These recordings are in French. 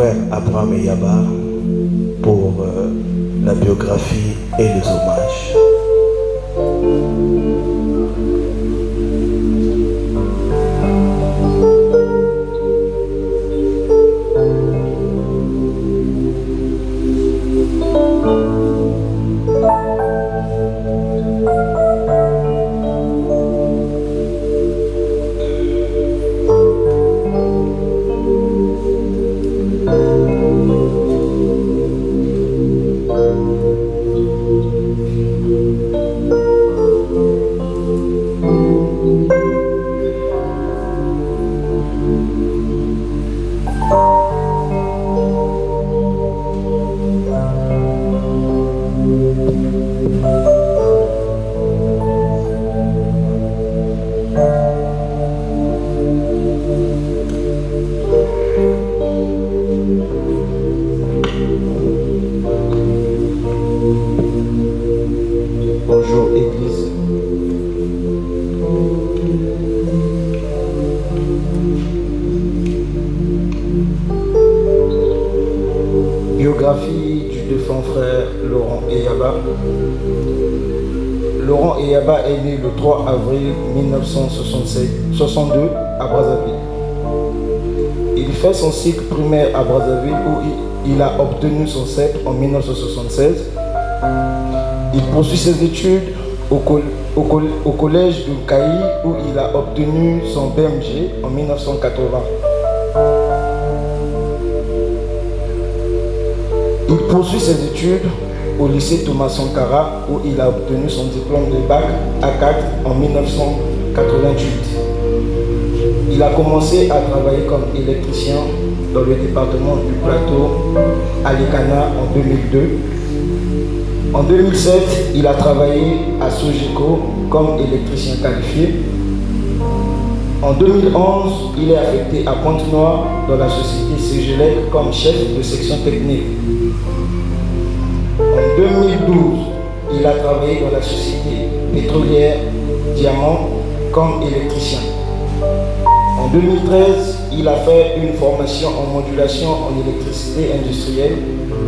frère Abraham Eyaba pour la biographie et les hommages. Bonjour Église. Biographie du défunt frère Laurent Eyaba. Laurent Eyaba est né le 3 avril 1962 à Brazzaville. Il fait son cycle primaire à Brazzaville où il a obtenu son CEP en 1976. Il poursuit ses études au collège de Cailly où il a obtenu son BMG en 1980. Il poursuit ses études au lycée Thomas Sankara où il a obtenu son diplôme de bac A4 en 1988. Il a commencé à travailler comme électricien dans le département du Plateau à l'Ekana en 2002. En 2007, il a travaillé à Sogeco comme électricien qualifié. En 2011, il est affecté à Pointe-Noire dans la société Cégélec comme chef de section technique. En 2012, il a travaillé dans la société pétrolière Diamant comme électricien. En 2013, il a fait une formation en modulation en électricité industrielle,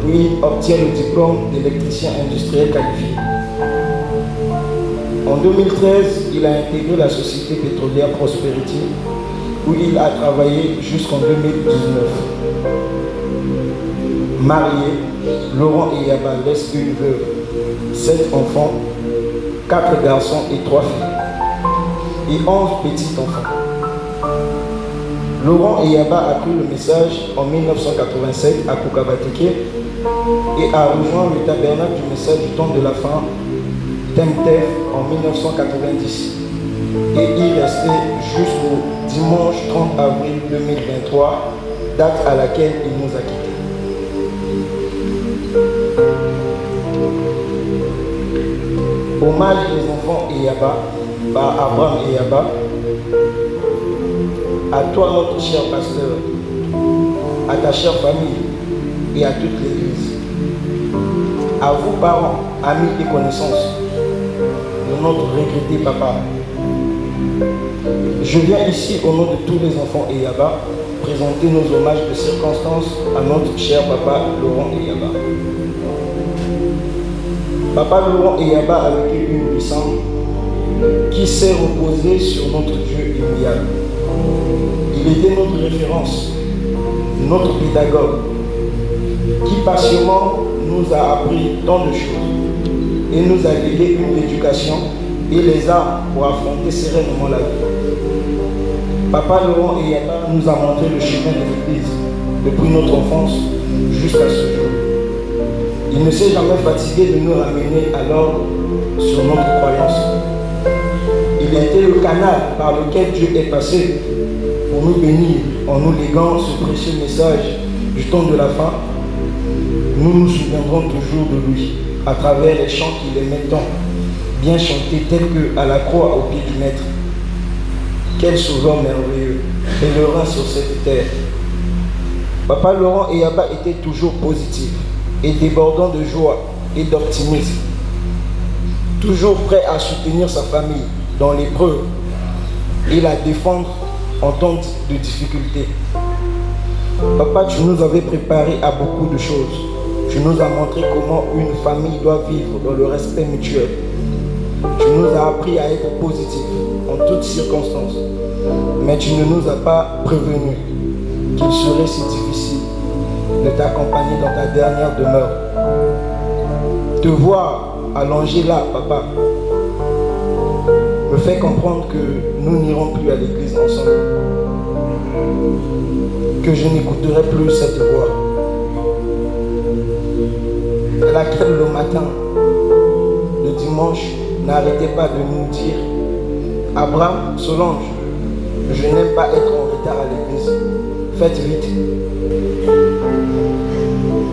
puis obtient le diplôme d'électricien industriel qualifié. En 2013, il a intégré la société pétrolière Prosperity, où il a travaillé jusqu'en 2019. Marié, Laurent Eyaba laisse une veuve, 7 enfants, 4 garçons et 3 filles, et 11 petits-enfants. Laurent Eyaba a pris le message en 1987 à Kukabateke et a rejoint le tabernacle du message du temps de la fin, Temtef, en 1990. Et il restait jusqu'au dimanche 30 avril 2023, date à laquelle il nous a quittés. Hommage des enfants Eyaba par Abraham Eyaba. À toi, notre cher pasteur, à ta chère famille et à toute l'Église. À vous, parents, amis et connaissances de notre regretté papa. Je viens ici au nom de tous les enfants Eyaba présenter nos hommages de circonstance à notre cher papa Laurent Eyaba. Papa Laurent Eyaba a vécu une vie simple qui s'est reposée sur notre Dieu immuable. Il était notre référence, notre pédagogue, qui passionnément nous a appris tant de choses et nous a légué une éducation et les armes pour affronter sereinement la vie. Papa Laurent Eyaba nous a montré le chemin de l'Église depuis notre enfance jusqu'à ce jour. Il ne s'est jamais fatigué de nous ramener à l'ordre sur notre croyance. Il a été le canal par lequel Dieu est passé pour nous bénir en nous léguant ce précieux message du temps de la fin. Nous nous souviendrons toujours de lui à travers les chants qu'il aimait tant, bien chantés tels que à la croix au pied du Maître. Quel sauveur merveilleux, pèlerin sur cette terre. Papa Laurent Eyaba était toujours positif et débordant de joie et d'optimisme, toujours prêt à soutenir sa famille dans l'épreuve et la défendre en temps de difficulté. Papa, tu nous avais préparé à beaucoup de choses. Tu nous as montré comment une famille doit vivre dans le respect mutuel. Tu nous as appris à être positif en toutes circonstances. Mais tu ne nous as pas prévenus qu'il serait si difficile de t'accompagner dans ta dernière demeure. Te voir allongé là, papa, me fait comprendre que nous n'irons plus à l'église ensemble. Que je n'écouterai plus cette voix. Laquelle le matin, le dimanche, n'arrêtait pas de nous dire: Abraham, Solange, je n'aime pas être en retard à l'église. Faites vite.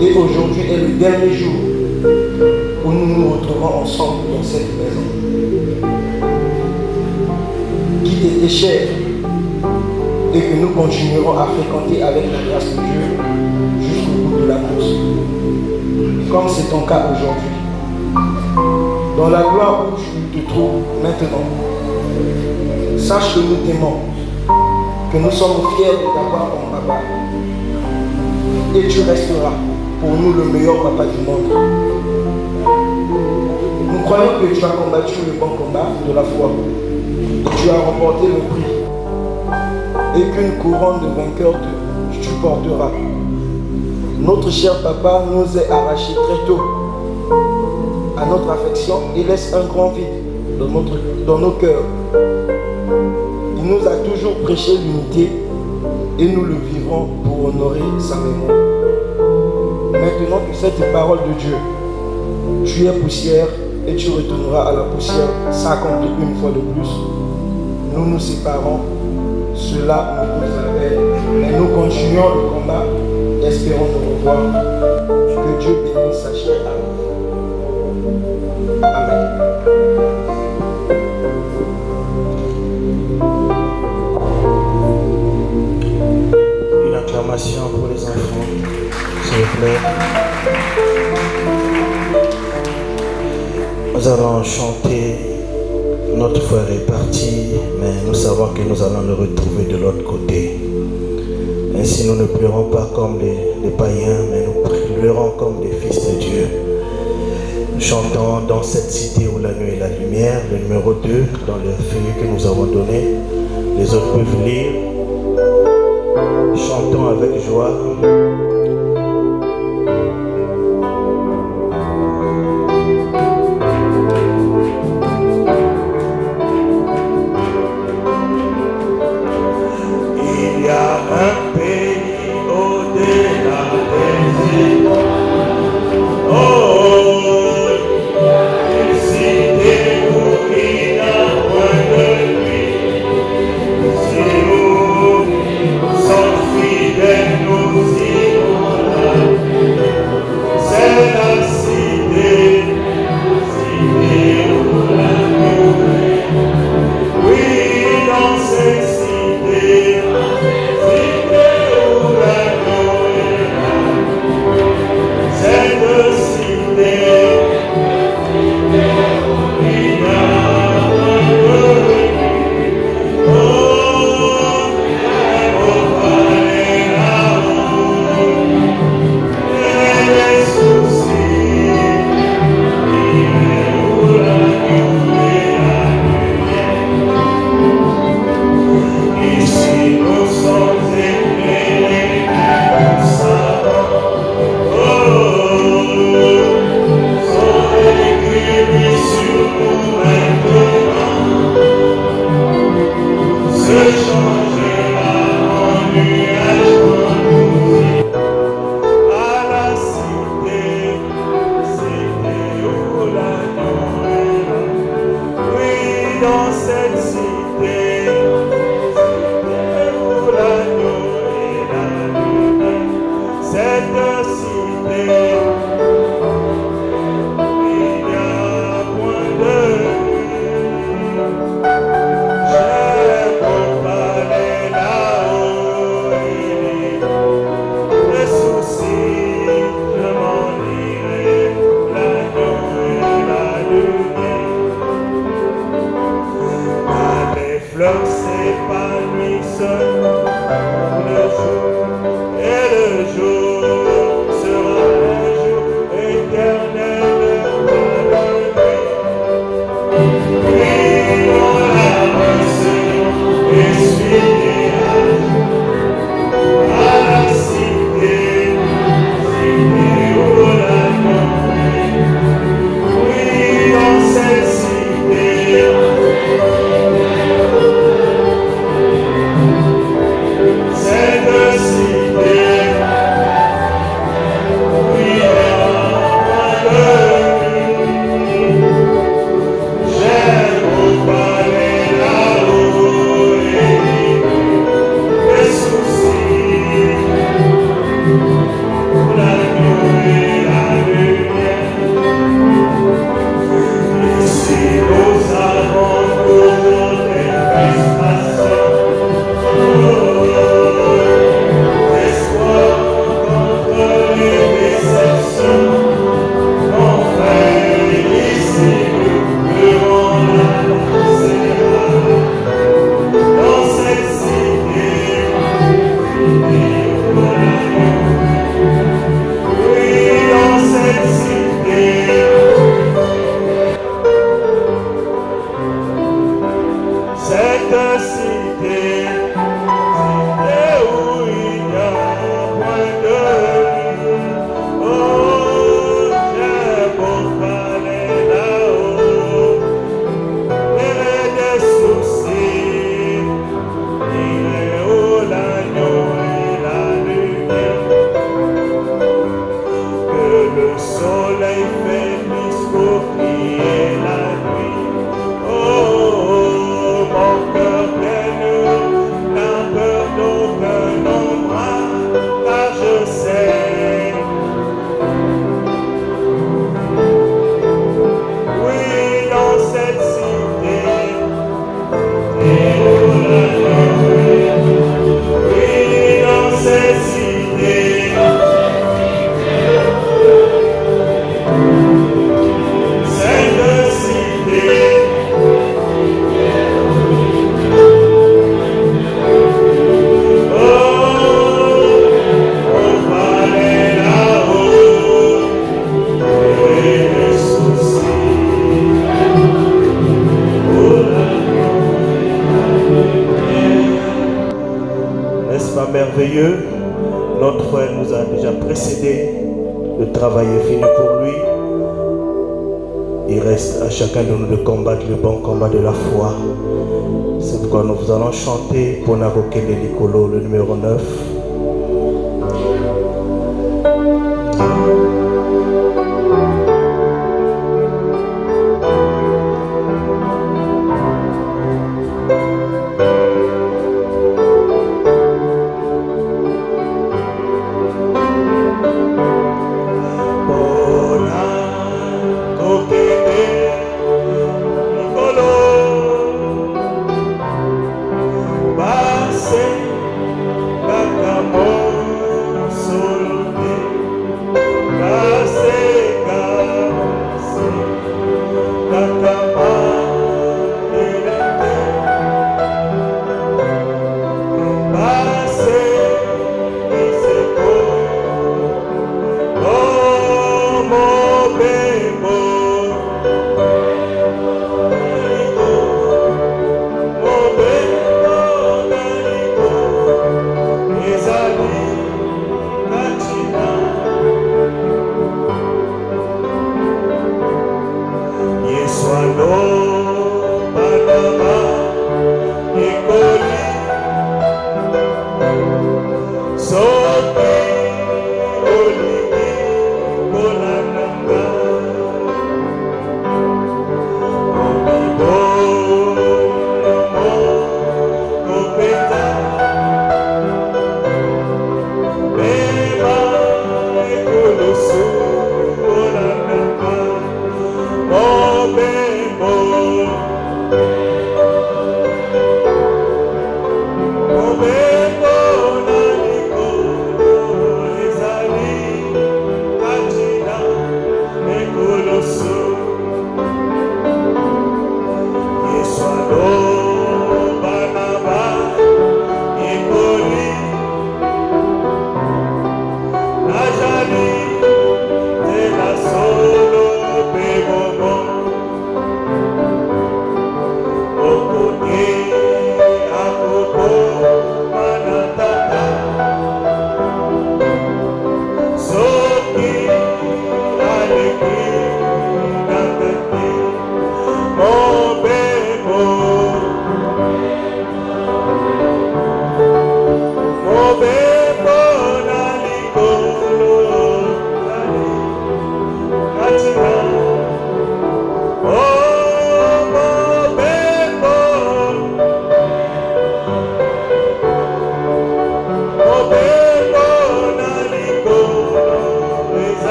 Et aujourd'hui est le dernier jour où nous nous retrouvons ensemble dans cette maison qui t'était chère et que nous continuerons à fréquenter avec la grâce de Dieu jusqu'au bout de la course. Comme c'est ton cas aujourd'hui. Dans la gloire où tu te trouves maintenant, sache que nous t'aimons, que nous sommes fiers de t'avoir comme papa. Et tu resteras pour nous le meilleur papa du monde. Nous croyons que tu as combattu le bon combat de la foi. Tu as remporté le prix. Et qu'une couronne de vainqueur tu porteras. Notre cher papa nous est arraché très tôt à notre affection et laisse un grand vide dans nos cœurs. Il nous a toujours prêché l'unité et nous le vivrons pour honorer sa mémoire. Maintenant que cette parole de Dieu, tu es poussière et tu retourneras à la poussière, s'accomplit une fois de plus. Nous nous séparons, cela nous cause la peine, mais nous continuons le combat, espérons nous revoir. Que Dieu bénisse sa chère âme. Amen. Une acclamation pour les enfants, s'il vous plaît. Nous allons chanter Notre frère est parti, mais nous savons que nous allons le retrouver de l'autre côté. Ainsi, nous ne pleurons pas comme les païens, mais nous pleurons comme des fils de Dieu. Nous chantons dans cette cité où la nuit et la lumière, le numéro 2, dans le feuillet que nous avons donné. Les autres peuvent lire. Chantons avec joie. Nous soit merveilleux. Notre frère nous a déjà précédé. Le travail est fini pour lui. Il reste à chacun de nous de combattre le bon combat de la foi. C'est pourquoi nous allons chanter pour Nabokele Likolo, le numéro 9.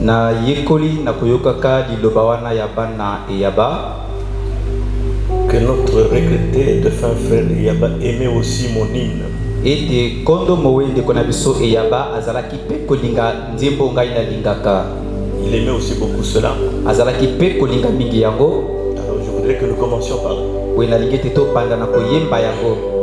Na yekoli na koyokaka liloba wana yaba na eyaba que notre regretté de fin frère Eyaba aimait aussi mon hymne. Ete kondo mowende kona biso eyaba azalaki pe kolinga nzembo ngai na lingaka. Il aimait aussi beaucoup cela. Azalaki pe kolinga mingi yango. Alors je voudrais que nous commencions par là. Oui, na lingi teto panda na koyemba yango.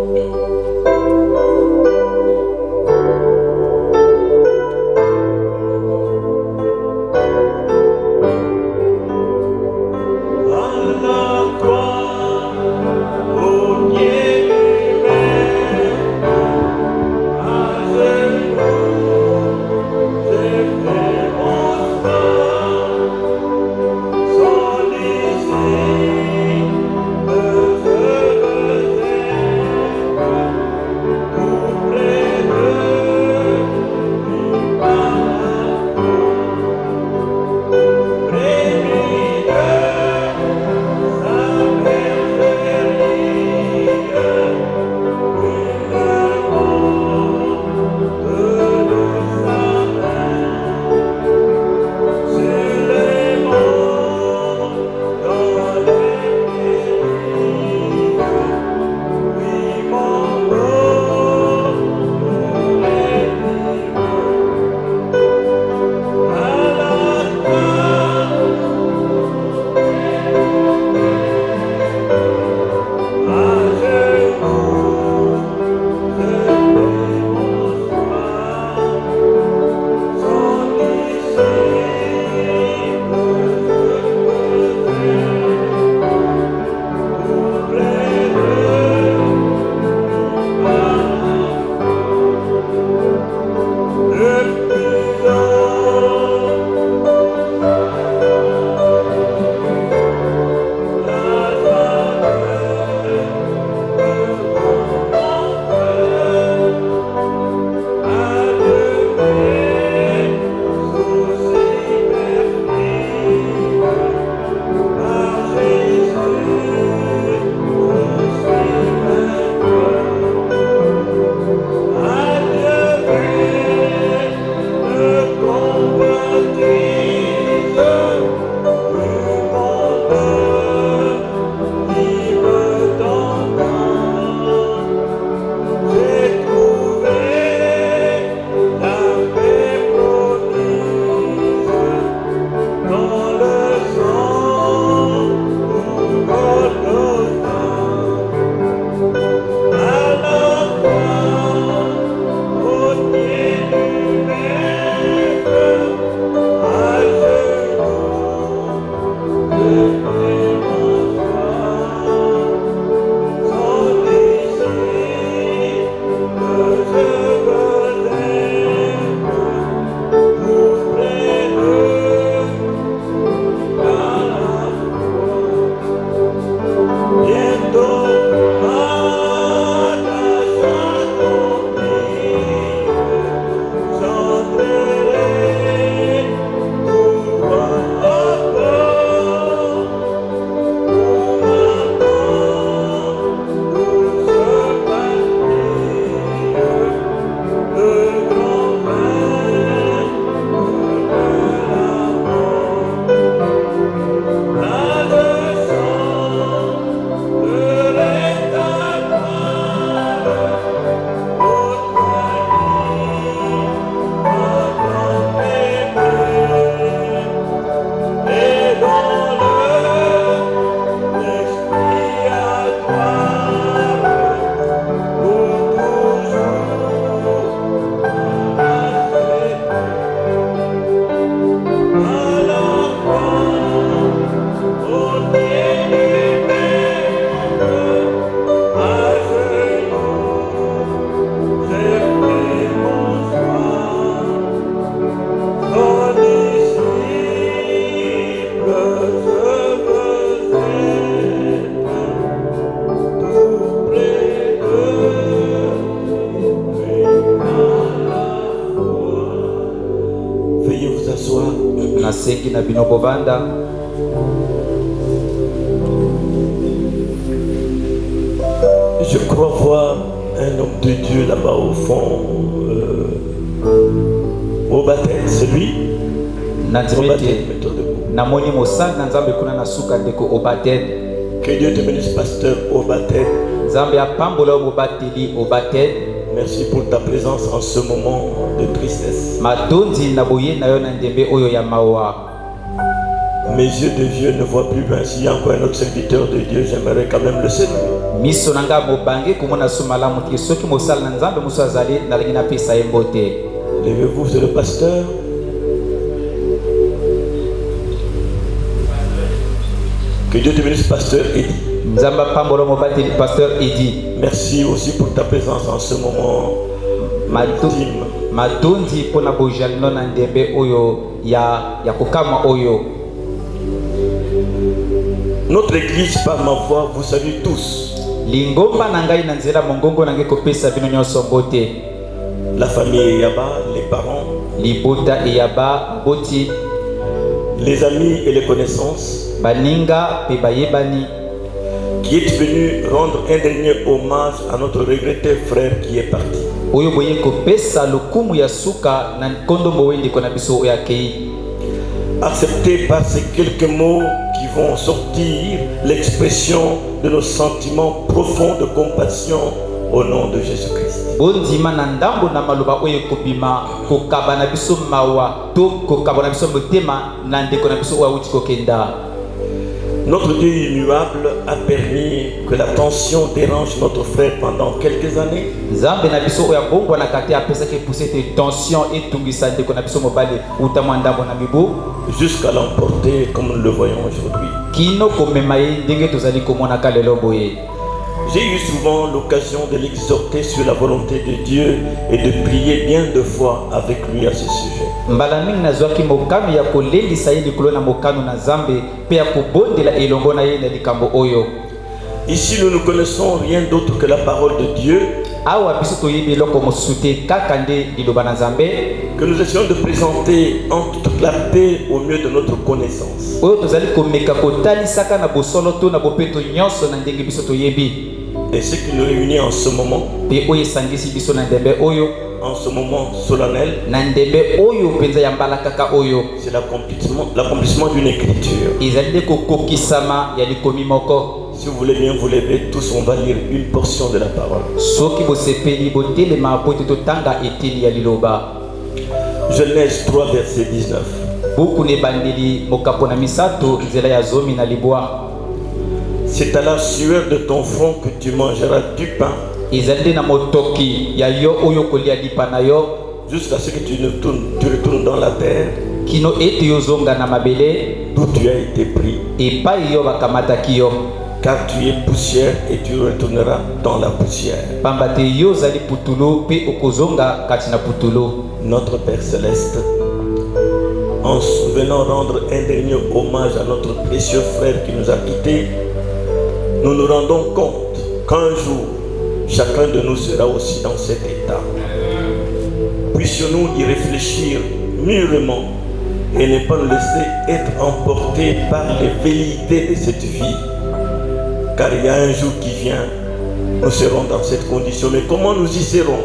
nasengi na bino bovanda. Je crois voir un homme de Dieu là-bas au fond, au baptême, c'est lui. Que Dieu te bénisse, pasteur, au baptême. Merci pour ta présence en ce moment de tristesse. Mes yeux de vieux ne voient plus bien. S'il y a encore un autre serviteur de Dieu, j'aimerais quand même le saluer. Levez-vous, c'est le pasteur. Que Dieu te bénisse, pasteur Eddie. Merci aussi pour ta présence en ce moment intime. Notre église, par ma voix, vous salue tous. La famille Yaba, les parents, les amis et les connaissances qui est venu rendre un dernier hommage à notre regretté frère qui est parti. Acceptez par ces quelques mots qui vont sortir l'expression de nos sentiments profonds de compassion au nom de Jésus-Christ. Notre Dieu immuable a permis que la tension dérange notre frère pendant quelques années. Jusqu'à l'emporter comme nous le voyons aujourd'hui. J'ai eu souvent l'occasion de l'exhorter sur la volonté de Dieu et de prier bien de fois avec lui à ce sujet. Ici, nous ne connaissons rien d'autre que la parole de Dieu, que nous essayons de présenter en toute clarté au mieux de notre connaissance. Et ce qui nous réunit en ce moment, solennel, c'est l'accomplissement d'une écriture. Si vous voulez bien vous lever, tous on va lire une portion de la parole. Genèse 3, verset 19. C'est à la sueur de ton front que tu mangeras du pain, jusqu'à ce que tu retournes dans la terre d'où tu as été pris. Car tu es poussière et tu retourneras dans la poussière. Notre Père Céleste, en venant rendre un dernier hommage à notre précieux frère qui nous a quittés, nous nous rendons compte qu'un jour, chacun de nous sera aussi dans cet état. Puissions-nous y réfléchir mûrement et ne pas nous laisser être emportés par les velléités de cette vie. Car il y a un jour qui vient, nous serons dans cette condition. Mais comment nous y serons?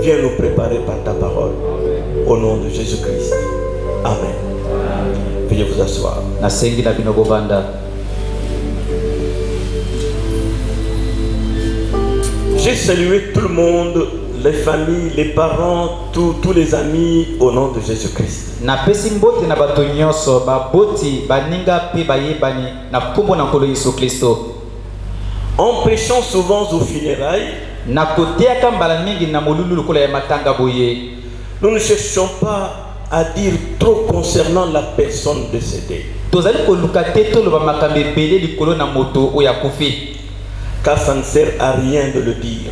Viens nous préparer par ta parole. Au nom de Jésus-Christ. Amen. Veuillez vous asseoir. J'ai salué tout le monde, les familles, les parents, tous les amis au nom de Jésus-Christ. En prêchant souvent aux funérailles, nous ne cherchons pas à dire trop concernant la personne décédée. Car ça ne sert à rien de le dire.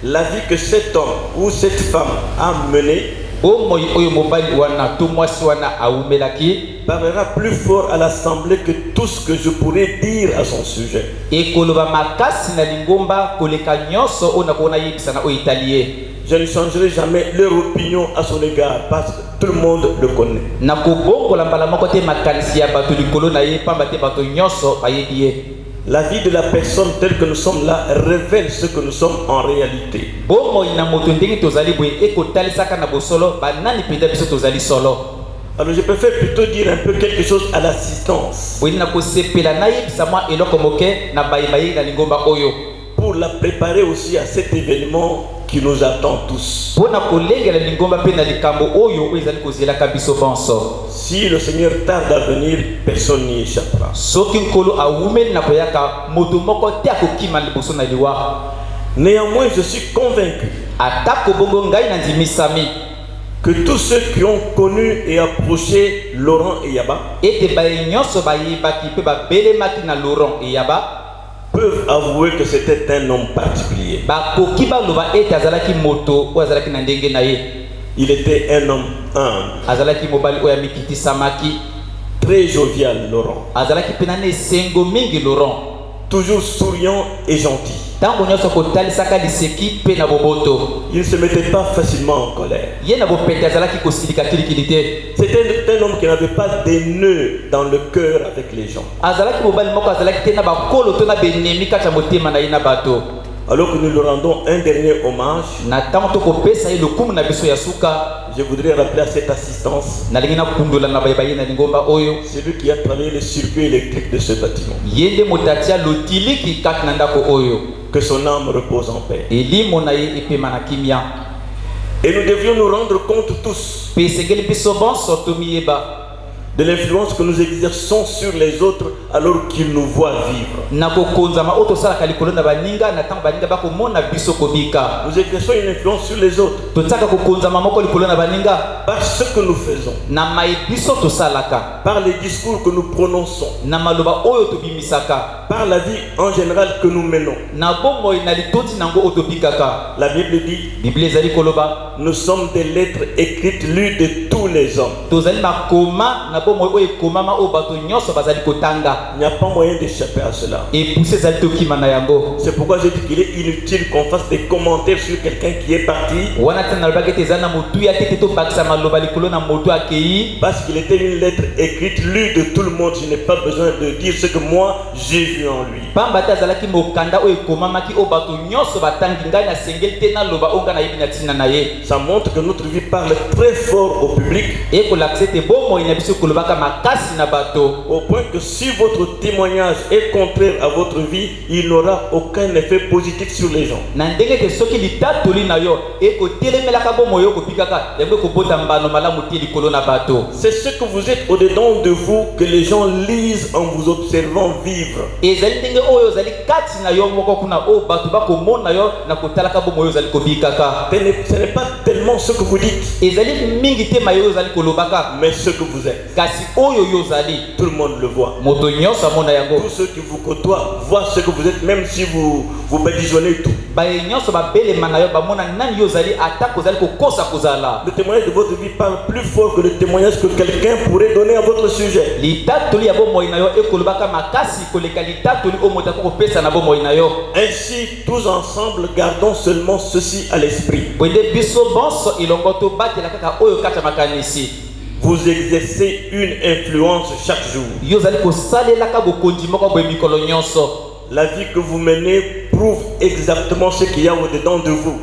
La vie que cet homme ou cette femme a menée parlera plus fort à l'assemblée que tout ce que je pourrais dire à son sujet. Je ne changerai jamais leur opinion à son égard parce que tout le monde le connaît. La vie de la personne telle que nous sommes là révèle ce que nous sommes en réalité. Alors je préfère plutôt dire un peu quelque chose à l'assistance, pour la préparer aussi à cet événement qui nous attend tous. Si le Seigneur tarde à venir, personne n'y échappera. Néanmoins, je suis convaincu que tous ceux qui ont connu et approché Laurent et Yaba peuvent avouer que c'était un homme particulier. Il était un homme humble, très jovial, Laurent, toujours souriant et gentil. Il ne se mettait pas facilement en colère. C'était un homme qui n'avait pas des nœuds dans le cœur avec les gens. Alors que nous lui rendons un dernier hommage, je voudrais rappeler à cette assistance celui qui a travaillé le circuit électrique de ce bâtiment. Que son âme repose en paix. Et nous devions nous rendre compte tous de l'influence que nous exerçons sur les autres alors qu'ils nous voient vivre. Nous exerçons une influence sur les autres par ce que nous faisons, par les discours que nous prononçons, par la vie en général que nous menons. La Bible dit: nous sommes des lettres écrites lues de tous les hommes. Il n'y a pas moyen d'échapper à cela. C'est pourquoi je dis qu'il est inutile qu'on fasse des commentaires sur quelqu'un qui est parti parce qu'il était une lettre écrite lue de tout le monde. Je n'ai pas besoin de dire ce que moi j'ai vu en lui. Ça montre que notre vie parle très fort au public, au point que si votre témoignage est contraire à votre vie, il n'aura aucun effet positif sur les gens. C'est ce que vous êtes au-dedans de vous que les gens lisent en vous observant vivre. Ce n'est pas tellement ce que vous dites, mais ce que vous êtes. Tout le monde le voit. Tous ceux qui vous côtoient voient ce que vous êtes, même si vous badigeonnez tout. Le témoignage de votre vie parle plus fort que le témoignage que quelqu'un pourrait donner à votre sujet. Ainsi, tous ensemble, gardons seulement ceci à l'esprit. Vous exercez une influence chaque jour. La vie que vous menez prouve exactement ce qu'il y a au-dedans de vous.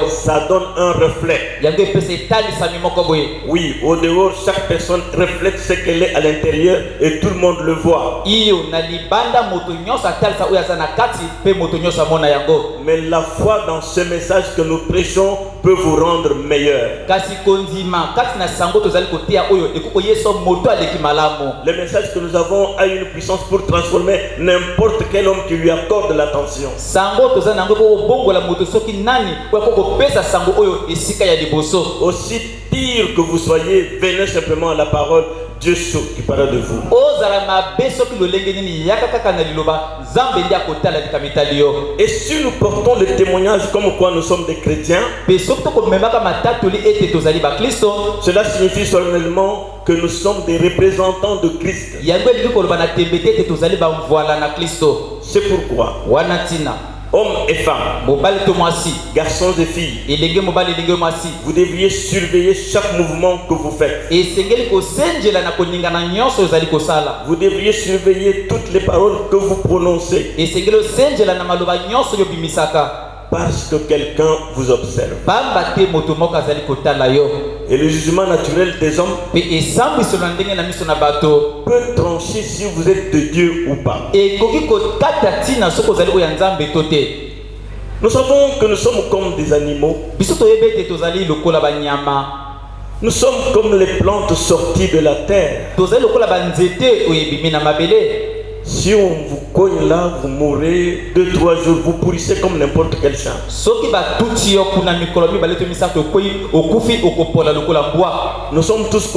Ça donne un reflet. Oui, au dehors, chaque personne reflète ce qu'elle est à l'intérieur et tout le monde le voit. Mais la foi dans ce message que nous prêchons peut vous rendre meilleur. Le message que nous avons a une puissance pour transformer n'importe quel homme qui lui accorde l'attention. Aussi pire que vous soyez, venez simplement à la parole. Dieu qui parle de vous. Et si nous portons le témoignage comme quoi nous sommes des chrétiens, cela signifie solennellement que nous sommes des représentants de Christ. C'est pourquoi hommes et femmes, garçons et filles, vous devriez surveiller chaque mouvement que vous faites. Vous devriez surveiller toutes les paroles que vous prononcez, parce que quelqu'un vous observe. Et le jugement naturel des hommes pe esambu sona ndenge na miso na bato peut trancher si vous êtes de Dieu ou pas. e koki kotata tina soko ozali oya nzambe to te. Nous savons que nous sommes comme des animaux. Biso toyebi ete tozali lokola banyama, Nous sommes comme les plantes sorties de la terre. tozali lokola banzete oyo ebimi na mabele. Si on vous cogne là, vous mourrez 2-3 jours, vous pourrissez comme n'importe quel champ. Soki batuti yo kuna mikolo mibale to misato okoi okufi okopola lokola mbwa. Nous sommes tous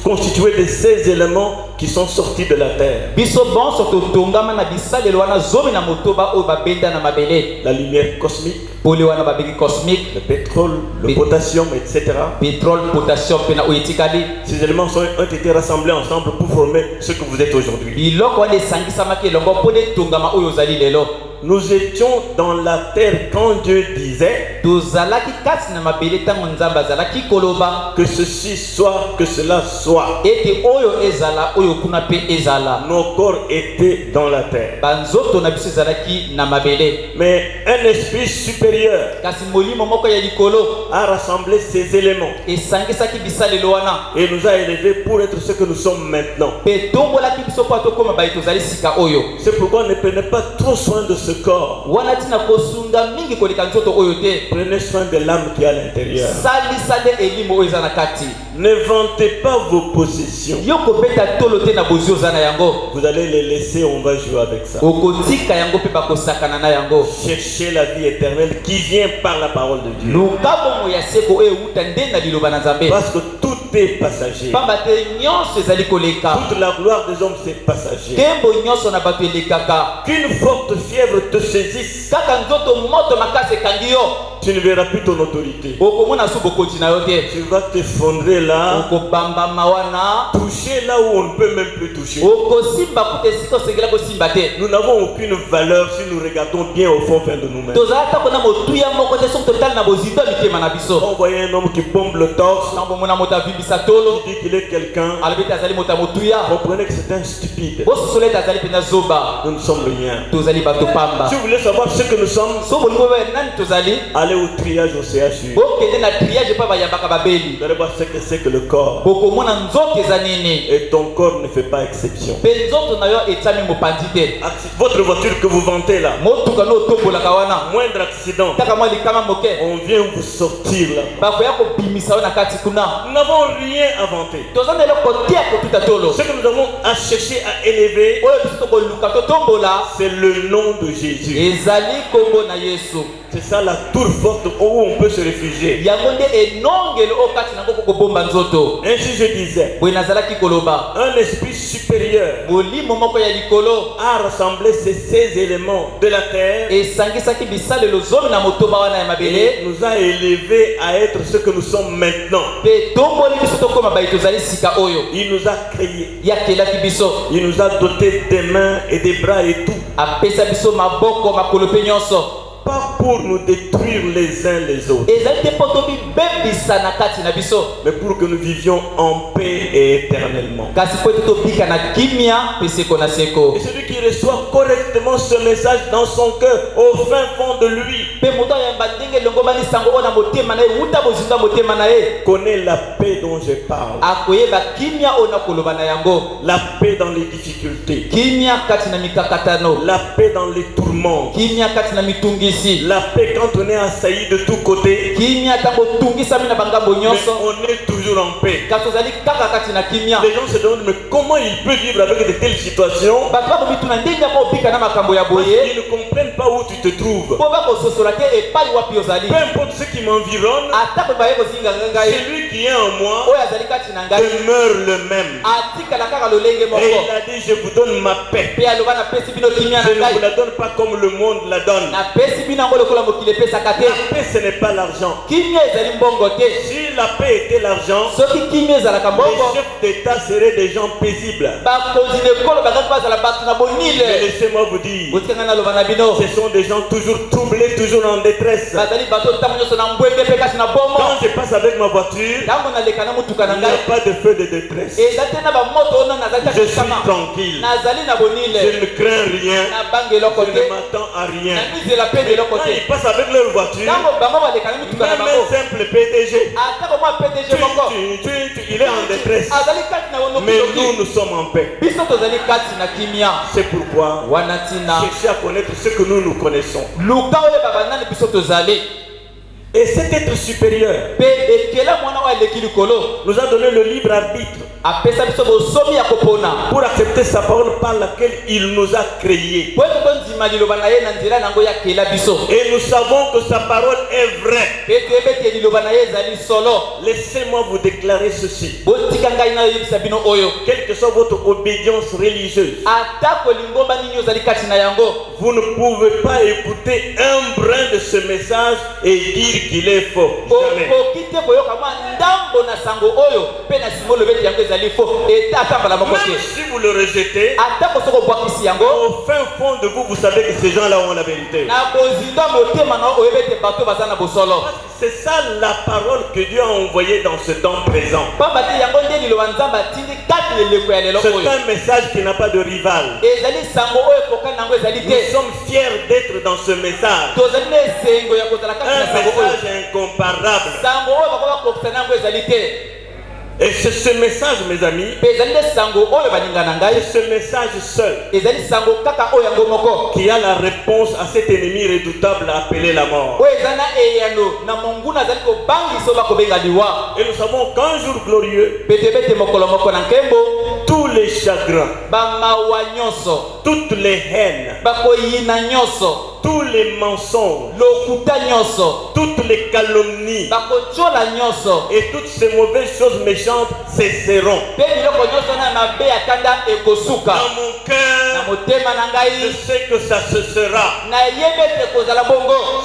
constitués de ces éléments qui sont sortis de la terre. Biso bonso totongama na bisalelo wana zomi na motoba oyo babenda na mabele. La lumière cosmique, Pole wana babeki cosmique, le pétrole, le potassium, etc. pétrole, potassium, pena oyo etikali. Ces éléments ont été rassemblés ensemble pour former ce que vous êtes aujourd'hui. Biloko wana esangisamaki elongo mpo nde etongama oyo ozali lelo. Nous étions dans la terre quand Dieu disait Tozalaki kati na mabele ntango nzambe azalaki koloba que ceci soit, que cela soit. ete oyo ezala oyo kuna pe ezala. Nos corps étaient dans la terre. Banzoto na biso ezalaki na mabele. Mais un esprit supérieur Kasi molimo moko ya likolo a rassemblé ces éléments esangisaki bisalelo wana et nous a élevés pour être ce que nous sommes maintenant. pe tombolaki biso mpo atokoma baye tozali sika oyo. C'est pourquoi ne prenez pas trop soin de ce corps. Wana tina kosunga mingi koleka nzoto oyo te. Prenez soin de l'âme qui est à l'intérieur. Salisale elimo oyo eza na kati. Ne vantez pas vos possessions. Yo kobeta tolo te na bozwi oza na yango. Vous allez les laisser, on va jouer avec ça. Okotika yango mpe bakosakana na yango. Cherchez la vie éternelle qui vient par la parole de Dieu. Luka bongo ya seko oyo euta nde na liloba na nzambe. Parce que tout est passager. Pamba te nyonso ezali koleka. Toute la gloire des hommes c'est passager. Tembo nyonso na bato elekaka. Qu'une forte fièvre te saisisse, Kaka nzoto moto makasi ekangi yo. tu ne verras plus ton autorité. Okomona su bokoti na yo te. Tu vas t'effondrer là, Okobambama wana. toucher là où on ne peut même plus toucher. Okosimba kuta esika osengela kosimba te. Nous n'avons aucune valeur si nous regardons bien au fond de nous-mêmes. Tozala tako na motuya moko te soki totali na bozindo ya mitema na biso. On voyait un homme qui bombe le torse, Ntango mona moto avimbisa tolo. il dit qu'il est quelqu'un. Alobi ete azali moto ya motuya. Comprenez que c'est un stupide. Bososola ete azali mpenza zoba. Nous ne sommes rien. Tozali bato pamba. Si vous voulez savoir ce que nous sommes, So bolingo oyo nani tozali? allez au triage au CHU. Bokende na triage mpo bayambaka babeli. Vous allez voir ce que c'est que le corps. Bokomona nzoto eza nini. Et ton corps ne fait pas exception. Mpe nzoto na yo etiami mopanzi te. Votre voiture que vous vantez là, Motuka no otombolaka wana. moindre accident, Taka mwa likama moke. on vient vous sortir là. Bakoya kobimisa yo na kati kuna. Nous n'avons rien à vanter. Toza na eloko te ya kotuta tolo. Ce que nous avons à chercher à élever, Oyo biso tokoluka totombola. c'est le nom de Jésus. Ezali kombo na Yesu. C'est ça la tour forte où on peut se réfugier. Yango nde enongelo oyo kati nango kokobomba nzoto. Ainsi je disais, Boye nazalaki koloba. un esprit supérieur Molimo moko ya likolo a rassemblé ces 16 éléments de la terre esangisaki bisalelo zomi na motoba wana ya et mabele. nous a élevés à être ce que nous sommes maintenant. Mpe tomboli biso tokoma baye tozali sika oyo. Il nous a créés. Yakelaki biso. Il nous a dotés des mains et des bras et tout. Apesa biso maboko makolo mpe nyonso. Pas pour nous détruire les uns les autres, Ezali te mpo tobibebisa na kati na biso. mais pour que nous vivions en paix et éternellement. Kasi po ete tobika na kimia mpe seko na seko. Et celui qui reçoit correctement ce message dans son cœur, au fin fond de lui, Mpe moto ayamba ndenge elongomani sango oyo na motema na ye wuta bozinga motema na ye. connaît la paix dont je parle. Akoyeba kimia oyo na koloba na yango. La paix dans les difficultés, Kimia kati na mikakatano. la paix dans les tourments, Kimia kati na mitungisi. la paix quand on est assailli de tous côtés, Kimia tango tungisami na bangambo mais nyonso. on est toujours en paix. Kasi ozali kaka kati na kimia. Les gens se demandent mais comment il peut vivre avec de telles situations. Bato bakobituna ndenge yako obika na makambo ya Parce boye. qu'ils ne comprennent pas où tu te trouves. Po bakososola te epai wapi ozali. Peu importe ce qui m'environne, Atako baye kozinganga ngai. celui qui est en moi Oyo azali kati na ngai. demeure le même. Atikala kaka lolenge Et moko. il a dit, je vous donne ma paix. Pe aloba na pesi bino kimia Je na ne vous ngai. la donne pas comme le monde la donne. Na pesi bino yango lokola mokili epesaka te. La paix, ce n'est pas l'argent. Kimia ezali mbongo te. Si la paix était l'argent, Soki kimia ezalaka les mbongo. chefs d'État seraient des gens paisibles. Bakonzi nekolo bakaki bazala bato na Mais bonile. laissez-moi vous dire, Botikanga naloba na bino. ce sont des gens toujours troublés, toujours en détresse. Bazali bato ntango nyonso na mbwenge mpe kasi na Quand bomo. je passe avec ma voiture, Ntango naleka na motuka na il n'y a ngai. pas de feu de détresse. Eza te na bamoto oyo nazali Je suis takisama. tranquille. Nazali na Je bonile. ne crains rien. Na bange eloko Je te. ne m'attends à rien. Na mizela pe quand ils passent avec leur voiture, même un simple PDG, il est en détresse. Mais nous sommes en paix. C'est pourquoi cherchez à connaître ce que nous connaissons. Et cet être supérieur nous a donné le libre arbitre pour accepter sa parole par laquelle il nous a créés. Et nous savons que sa parole est vraie. Laissez-moi vous déclarer ceci. Quelle que soit votre obédience religieuse, vous ne pouvez pas écouter un brin de ce message et dire qu'il est faux. Jamais. Même si vous le rejetez, au fin fond de vous, vous savez que ces gens-là ont la vérité. C'est ça la parole que Dieu a envoyée dans ce temps présent. C'est un message qui n'a pas de rival. Nous sommes fiers d'être dans ce message. Un message incomparable. Et c'est ce message, mes amis, c'est ce message seul qui a la réponse à cet ennemi redoutable appelé la mort. Et nous savons qu'un jour glorieux, tous les chagrins, toutes les haines, tous les mensonges, toutes les calomnies et toutes ces mauvaises choses méchantes cesseront. Dans mon cœur, je sais que ça se sera.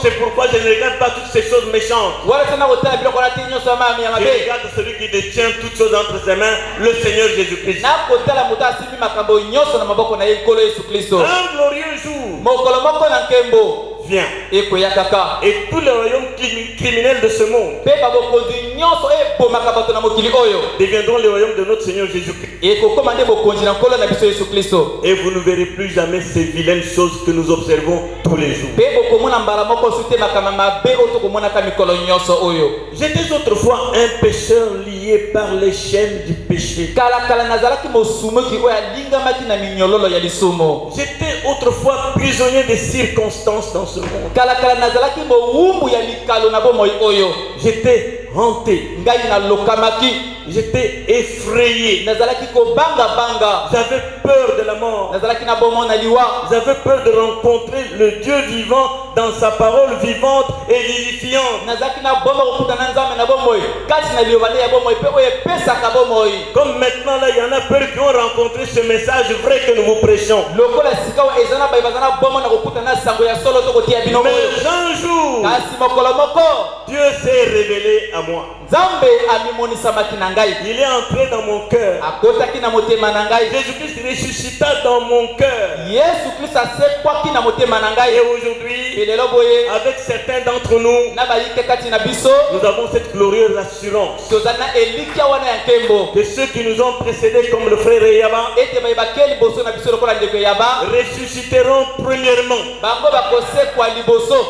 C'est pourquoi je ne regarde pas toutes ces choses méchantes. Je regarde celui qui détient toutes choses entre ses mains, le Seigneur Jésus-Christ. Un glorieux jour vient. Et tous les royaumes criminels de ce monde deviendront les royaumes de notre Seigneur Jésus-Christ. Et vous ne verrez plus jamais ces vilaines choses que nous observons tous les jours. J'étais autrefois un pécheur lié par les chaînes du péché. J'étais autrefois prisonnier des circonstances dans ce monde. J'étais hanté. J'étais effrayé. J'avais peur de la mort. J'avais peur de rencontrer le Dieu vivant dans sa parole vivante et vivifiante. Comme maintenant là, il y en a peur qui ont rencontré ce message vrai que nous vous prêchons. Mais un jour, Dieu s'est révélé à moi. Il est entré dans mon cœur. Jésus-Christ ressuscita dans mon cœur. Et aujourd'hui, avec certains d'entre nous, nous avons cette glorieuse assurance que ceux qui nous ont précédés, comme le frère Eyaba, ressusciteront premièrement.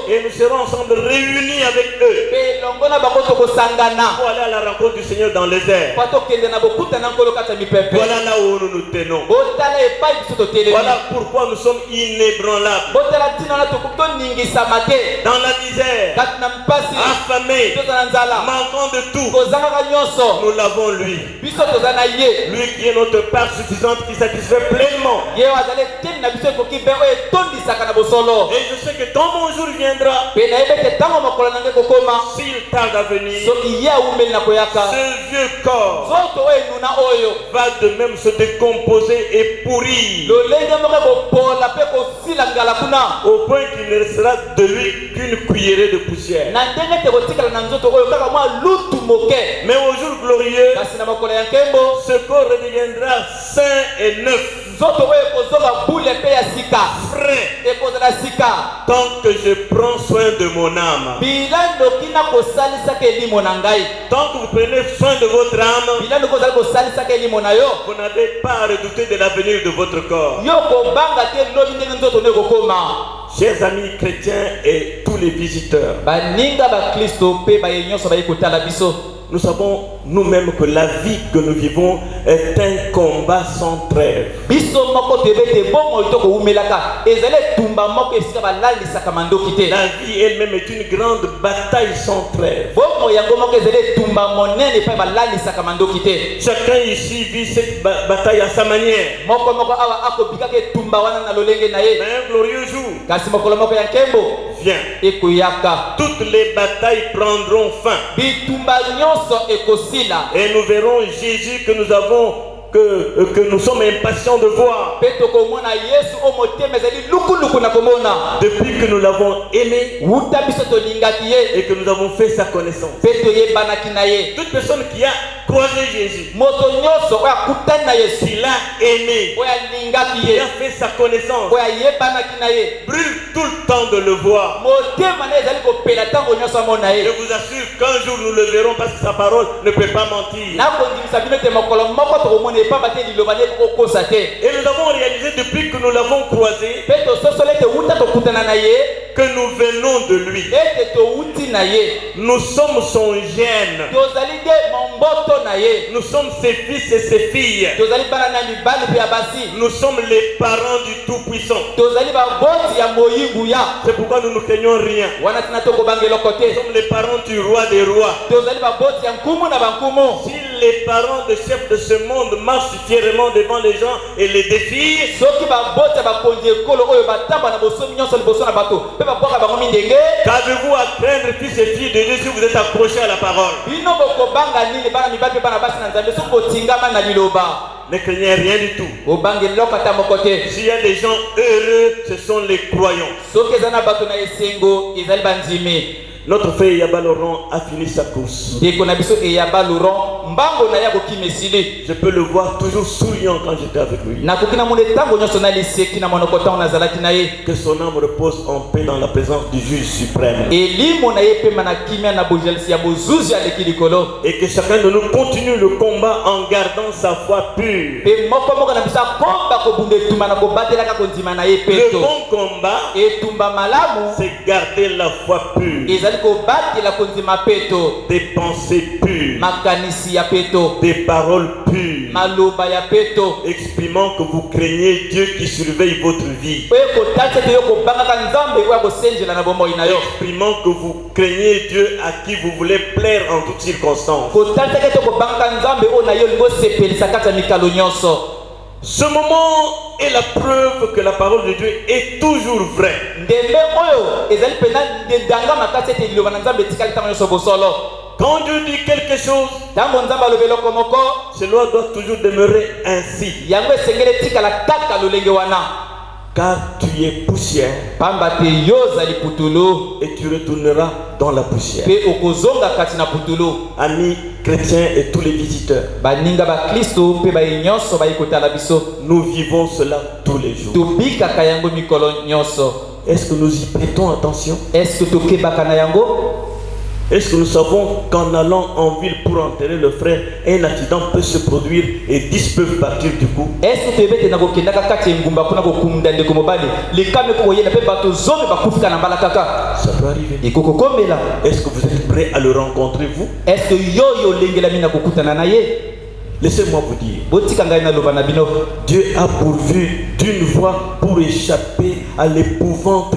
Et nous serons ensemble réunis avec eux pour aller à la rencontre du Seigneur dans les airs. Voilà là où nous nous tenons. Voilà pourquoi nous sommes inébranlables. Dans la misère, affamés, manquant de tout, nous l'avons lui. Lui qui est notre part suffisante, qui satisfait pleinement. Et je sais que quand mon jour viendra, s'il tarde à venir, ce vieux corps va de même se décomposer et pourrir au point qu'il ne restera de lui qu'une cuillerée de poussière. Mais au jour glorieux, ce corps redeviendra sain et neuf, frais, tant que je prends soin de mon âme. Tant que vous prenez soin de votre âme, vous n'avez pas à redouter de l'avenir de votre corps. chers amis chrétiens et tous les visiteurs, baninga ba Kristo pe ba yenyoso ba ikotala biso. nous savons nous-mêmes que la vie que nous vivons est un combat sans trêve. Biso moko tebete bongo itoko umelaka ezale tumba moko esika balalisaka mandoki te. La vie elle-même est une grande bataille sans trêve. Bongo yango moko ezale tumba monene pe balalisaka mandoki te. Chacun ici vit cette bataille à sa manière. Moko moko awa akobika ke tumba wana na lolenge na ye. Mais un glorieux jour Kasi mokolo moko ya nkembo vient. ekuyaka. Toutes les batailles prendront fin. Bitumba nyonso ekosila. Et nous verrons Jésus que nous avons, que nous sommes impatients de voir. Peto komona Yesu o motema ezali luku na komona. Depuis que nous l'avons aimé Wuta biso to lingaki ye. et que nous avons fait sa connaissance. Peto yebanaki na ye. Toute personne qui a croisé Jésus, Moto nyonso oya kutani na Yesu. s'il a aimé, Oya lingaki qui ye. a fait sa connaissance, Oya yebanaki na ye. brûle tout le temps de le voir. Motema na ezali kopela tango nyonso amona Je ye. vous assure qu'un jour nous le verrons parce que sa parole ne peut pas mentir. Nakondimisa bino te mokolo moko tokomona epamba te liloba ne kokosa te. Et nous avons réalisé depuis que nous l'avons croisé Peto sosole te wuta tokutana na ye. que nous venons de lui. Ete towuti na ye. Nous sommes son gène. Tozali de momboto na ye. Nous sommes ses fils et ses filles. Tozali bana na mibali pe ya basi. Nous sommes les parents du Tout-Puissant. Tozali baboti ya moyingu ya. C'est pourquoi nous ne craignons rien. Wana tina tokobangela Nous kote. sommes les parents du roi des rois. Tozali baboti ya nkumu na bankumu. Si les parents de chefs de ce monde marchent fièrement devant les gens et les défient, Soki baboti ya bakonzi ekolo oyo batamba na bosomi nyonso liboso na bato. Pe babwaka bango mindenge. qu'avez-vous à craindre, fils et filles de Dieu, si vous êtes accrochés à la parole? Bino bokobanga nini bana mibali pe bana basi na Nzambe soki botingama na liloba. Ne craignez rien du tout. Obange loko ata moko te. S'il y a des gens heureux, ce sont les croyants. Soki eza na bato na esengo ezali bandimi. Notre frère Yaba Laurent a fini sa course. Ndeko na biso eyaba Laurent mbango na ya kokimesili. Je peux le voir toujours souriant quand j'étais avec lui. Nakoki na mone tango nyonso na liseki na monoko ntango nazalaki na ye. Que son âme repose en paix dans la présence du juge suprême. Elimo na ye pema na kimia na bojelisi ya bozuzi aleki likolo. Et que chacun de nous continue le combat en gardant sa foi pure. Pe moko moko na biso akomba kobunda etumba na kobatelaka kondima na ye Le peto. bon combat, Etumba malamu c'est garder la foi pure. ezali kobatela kondima peto. Des pensées pures. Makanisi ya peto. Des paroles pures. Maloba ya peto. Exprimant que vous craignez Dieu qui surveille votre vie. Oyo kotatisa te yo kobangaka Nzambe oyo akosenjela na bomoi na yo. Exprimant que vous craignez Dieu à qui vous voulez plaire en toutes circonstances. Kotatisa te kobangaka Nzambe oyo na yo lingo sepelisa kati ya mikalo nyonso. Ce moment est la preuve que la parole de Dieu est toujours vraie. Ndembe oyo ezali pena ndanga makasi ete liloba na Nzambe etikali ntango nyonso bosolo. Quand Dieu dit quelque chose, Ntango Nzambe alobi eloko moko, cela doit toujours demeurer ainsi. yango esengeli etikala kaka lolenge wana. Car tu es poussière Pamba te yo ozali putulu et tu retourneras dans la poussière. pe okozonga kati na putulu. Amis chrétiens et tous les visiteurs, Baninga ba Kristo pe ba nyonso ba ikotala biso. nous vivons cela tous les jours. Tobikaka yango mikolo nyonso. Est-ce que nous y prêtons attention? Est-ce que tokebaka na yango? Est-ce que nous savons qu'en allant en ville pour enterrer le frère, un accident peut se produire et 10 peuvent partir du coup? Est-ce que tebete na kokendaka kati ya ngumba kuna kokunda ndeko mobali likame ko yela pe bato zomi bakufika na mbala kaka? Ça peut arriver. Ekokokomela. Est-ce que vous êtes prêts à le rencontrer, vous? Est-ce que yo lengela mina kokutana na ye? Laissez-moi vous dire, Botika ngai na loba na bino. Dieu a pourvu d'une voie pour échapper à l'épouvante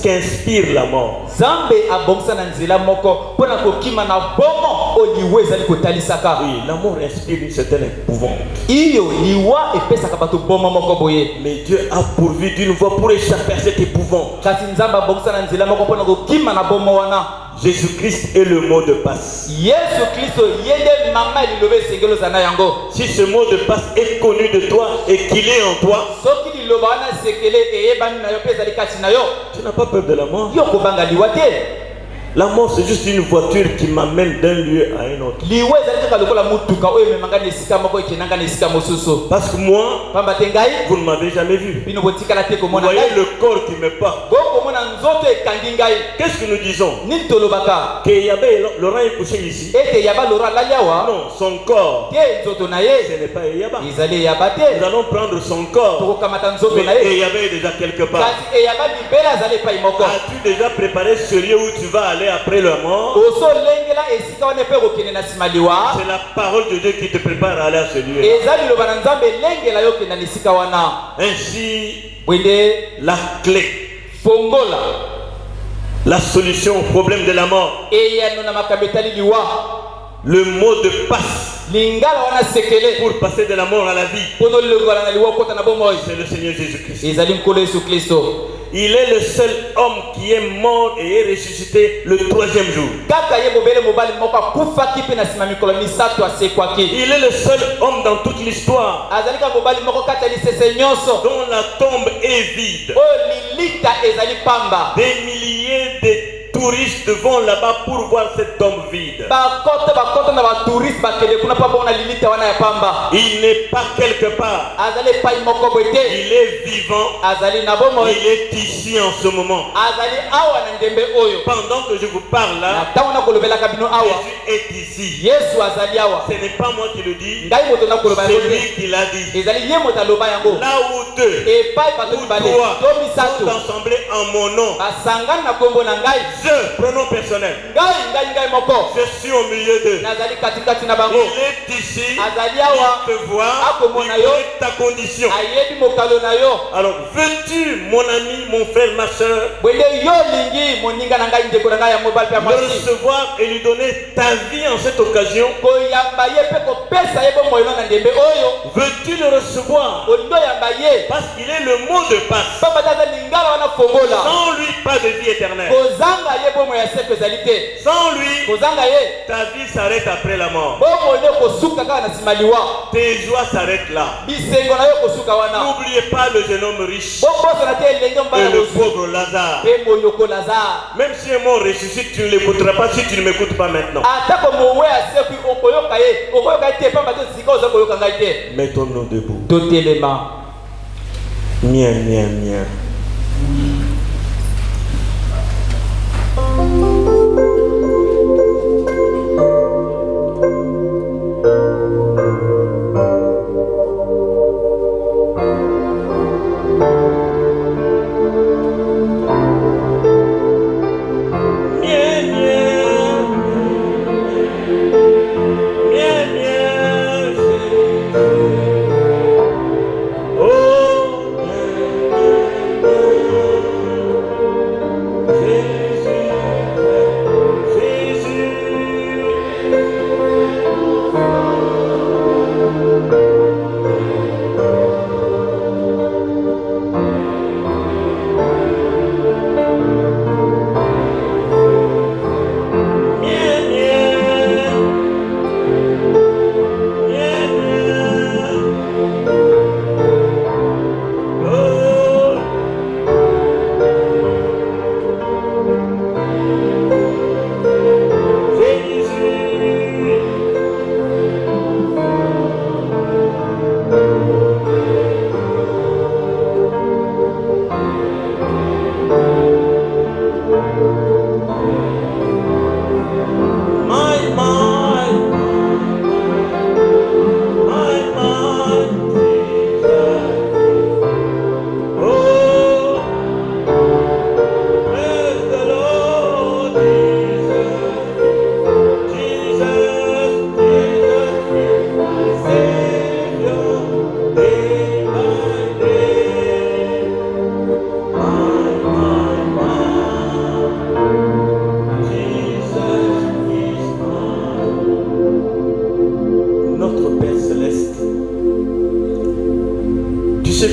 qu'inspire la mort. Nzambe abongisa na nzela moko pona kokima na bomo oliwe ezali kotalisaka. Oui, la mort inspire une certaine épouvante. Iyo liwa epesaka bato bomo moko boye. Mais Dieu a pourvu d'une voie pour échapper à cette épouvante. Kasi Nzambe abongisa na nzela moko pona kokima na bomo wana. Jésus-Christ est le mot de passe. Yesu Kristo yende mama lilobe sengelo zana yango. Si ce mot de passe est connu de toi et qu'il est en toi, Soki liloba wana sekele eyebani na yo pe ezali kati na yo. tu n'as pas peur de la mort. Yo kobanga liwa te. La mort, c'est juste une voiture qui m'amène d'un lieu à un autre. Parce que moi, vous ne m'avez jamais vu. Vous voyez le corps qui me porte. Qu'est-ce que nous disons? Que Yahvé Laurent est couché ici. Non, son corps, ce n'est pas Yahvé. Nous allons prendre son corps. Mais Yahvé est déjà quelque part. As-tu déjà préparé ce lieu où tu vas aller après la mort? C'est la parole de Dieu qui te prépare à aller à ce lieu. Ainsi, la clé, la solution au problème de la mort, le mot de passe pour passer de la mort à la vie, c'est le Seigneur Jésus-Christ. Il est le seul homme qui est mort et est ressuscité le 3e jour. Il est le seul homme dans toute l'histoire dont la tombe est vide. Des milliers de touristes vont là-bas pour voir cette tombe vide. Il n'est pas quelque part. Il est vivant. Il est ici en ce moment. Pendant que je vous parle là, Jésus est ici. Ce n'est pas moi qui le dis, c'est lui qui l'a dit. Là où deux ou trois sont assemblés en mon nom, pronom personnel, je suis au milieu d'eux. Il est ici, il te voit, il connaît ta condition. Alors, veux-tu, mon ami, mon frère, ma soeur, le recevoir et lui donner ta vie en cette occasion? Veux-tu le recevoir? Parce qu'il est le mot de passe. Sans lui, pas de vie éternelle. Sans lui, ta vie s'arrête après la mort. Tes joies s'arrêtent là. N'oubliez pas le jeune homme riche et le pauvre Lazare. Même si un mort ressuscite, tu ne l'écouteras pas si tu ne m'écoutes pas maintenant. Mettons-nous debout. Mien, mien, mien.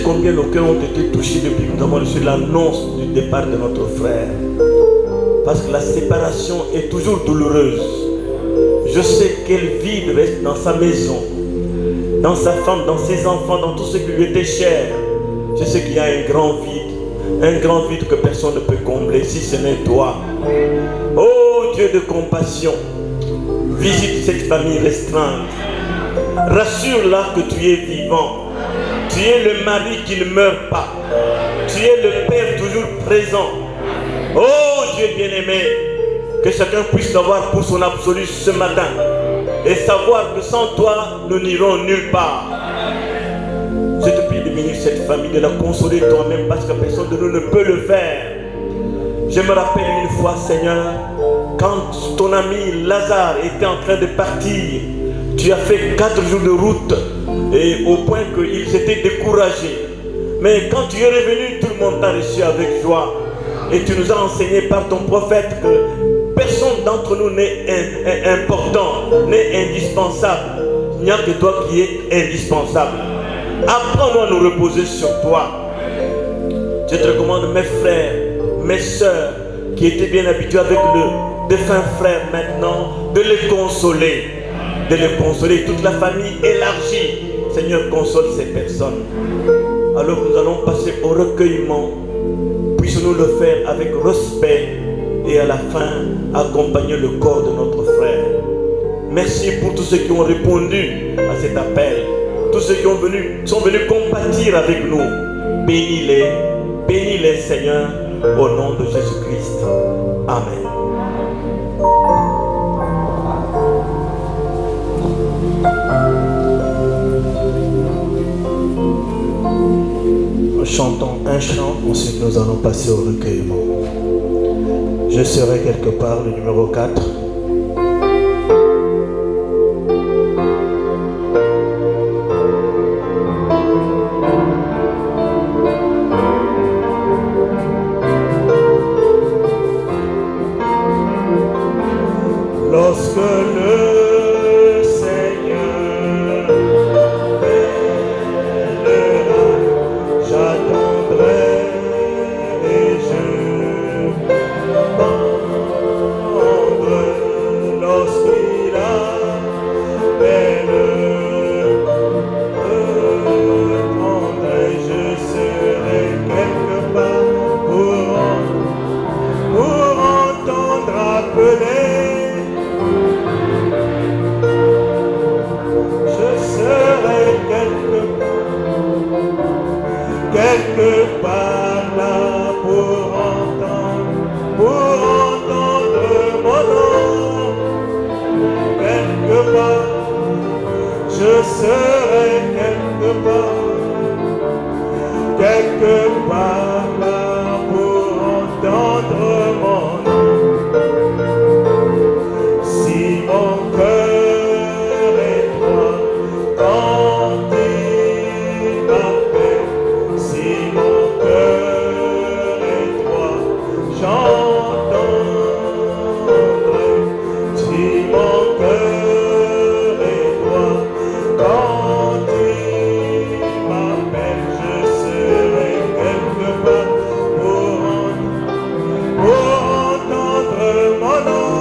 Combien nos cœurs ont été touchés depuis que nous avons reçu l'annonce du départ de notre frère. Parce que la séparation est toujours douloureuse. Je sais quel vide reste dans sa maison, dans sa femme, dans ses enfants, dans tout ce qui lui était cher. Je sais qu'il y a un grand vide que personne ne peut combler si ce n'est toi. Oh Dieu de compassion, visite cette famille restreinte. Rassure-la que tu es vivant. Tu es le mari qui ne meurt pas. Tu es le Père toujours présent. Oh Dieu bien-aimé, que chacun puisse l'avoir pour son absolu ce matin et savoir que sans toi, nous n'irons nulle part. Je te prie de bénir cette famille, de la consoler toi-même parce que personne de nous ne peut le faire. Je me rappelle une fois, Seigneur, quand ton ami Lazare était en train de partir, tu as fait 4 jours de route et au point qu'ils étaient découragés. Mais quand tu es revenu, tout le monde t'a reçu avec joie. Et tu nous as enseigné par ton prophète que personne d'entre nous n'est important, n'est indispensable. Il n'y a que toi qui es indispensable. Apprends-nous à nous reposer sur toi. Je te recommande mes frères, mes soeurs, qui étaient bien habitués avec le défunt frère maintenant, de les consoler. De les consoler, toute la famille élargie. Seigneur, console ces personnes. Alors nous allons passer au recueillement. Puissions-nous le faire avec respect et à la fin accompagner le corps de notre frère. Merci pour tous ceux qui ont répondu à cet appel. Tous ceux qui sont venus compatir avec nous. Bénis-les Seigneur, au nom de Jésus-Christ. Amen. Chantons un chant, ensuite nous allons passer au recueillement. Je serai quelque part, le numéro 4. Lorsque le Seigneur viendra, j'attendrai et je prendrai. Lorsqu'il appelle, je serai quelque part pour entendre appeler. Quelque part là pour entendre mon nom. Quelque part, je serai quelque part là pour entendre mon nom. Si mon cœur est droit, quand il m'appelle, si mon cœur est droit, j'entendrai. Si mon cœur est droit, quand il m'appelle, je serai quelque part pour entendre mon nom.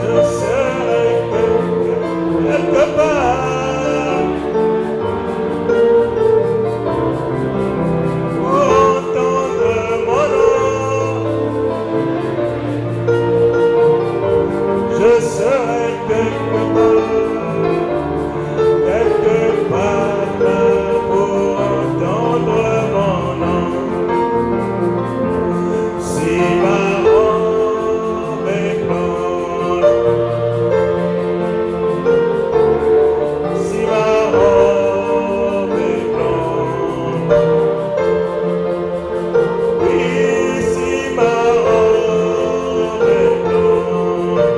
Je serai quelque part pour entendre mon nom. Je serai quelque part là pour entendre mon nom. Si ma robe est blanche, si ma robe est blanche, oui, si ma robe est blanche,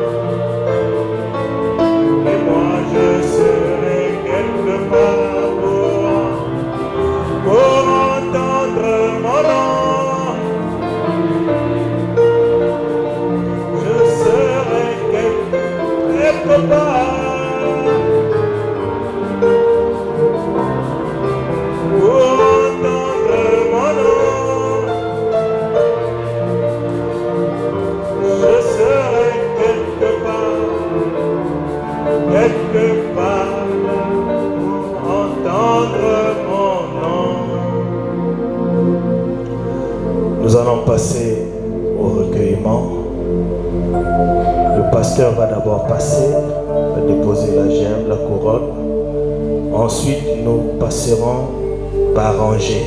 d'abord passer, déposer la gemme, la couronne. Ensuite, nous passerons par rangée.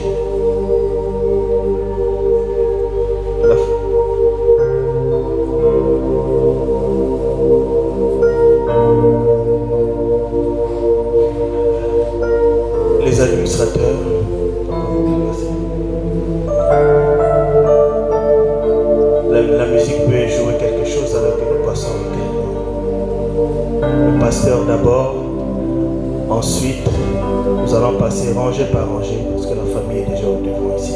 Les administrateurs. La musique peut jouer quelque chose alors que nous passons le pasteur d'abord. Ensuite, nous allons passer rangée par rangée parce que la famille est déjà au devant ici.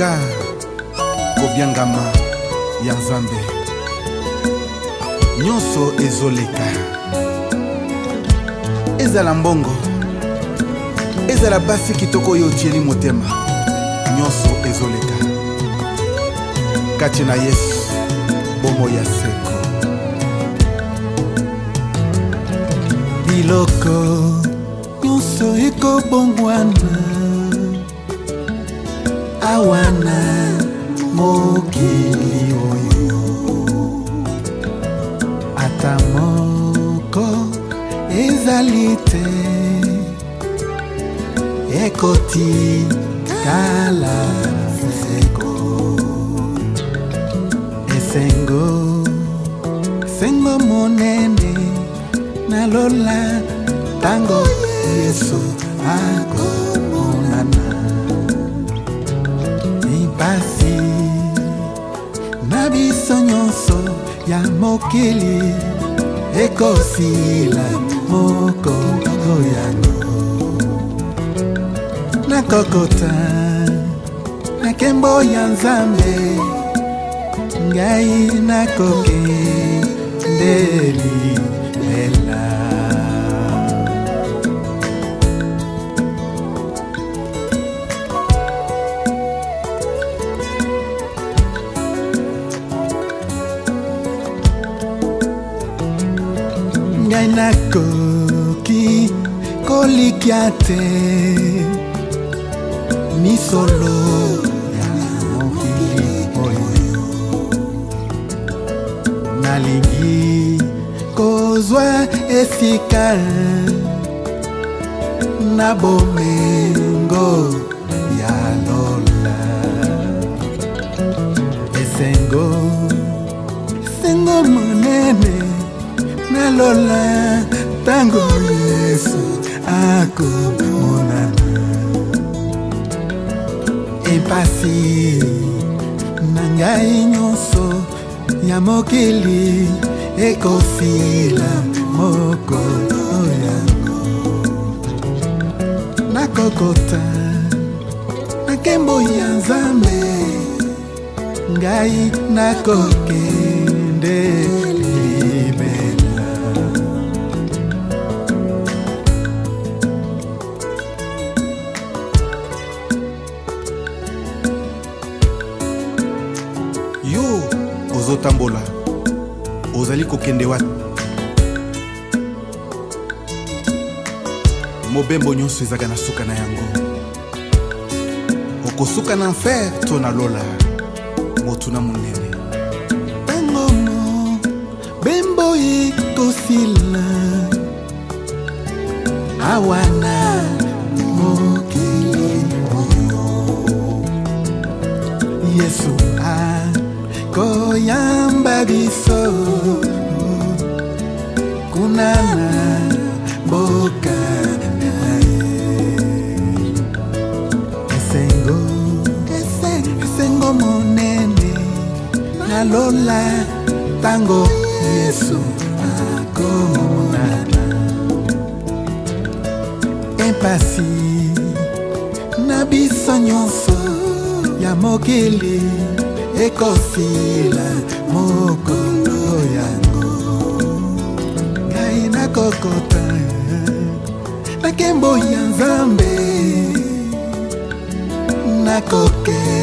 esika kobiangama ya Nzambe nyonso ezoleka ezala mbongo ezala basi kitoko oyo otieli motema nyonso ezoleka kati na Yesu bomo ya seko biloko nyonso ekobongwana awana mokili oyo ata moko ezali te ekoti kala seko esengo sengo monene nalola tango Yesu akomonana ipasi na biso nyonso ya mokili ekosila moko yango nakokota na nkembo ya Nzambe ngai nakokendeli ela ngai nakoki kolikia te misolo ya mokili oyo nalingi kozwa esika na bomengo ya lola esengo monene nalola tango Yesu akomonana empasi na ngai nyonso ya mokili ekosila moko yango nakokota na nkembo ya Nzambe ngai nakokende libela yo ozotambola ozali kokende wapi mobembo nyonso ezaka na suka na yango okosuka na enfer to na lola motuna monene tango mobembo ekosila awana mokili oyo Yesu akoyamba biso kunana boka esengo monene nalola tango Yesu akomonana empasi na biso nyonso ya mokili ekosila mokolo yango ngai nakokota na nkembo ya Nzambe nakoke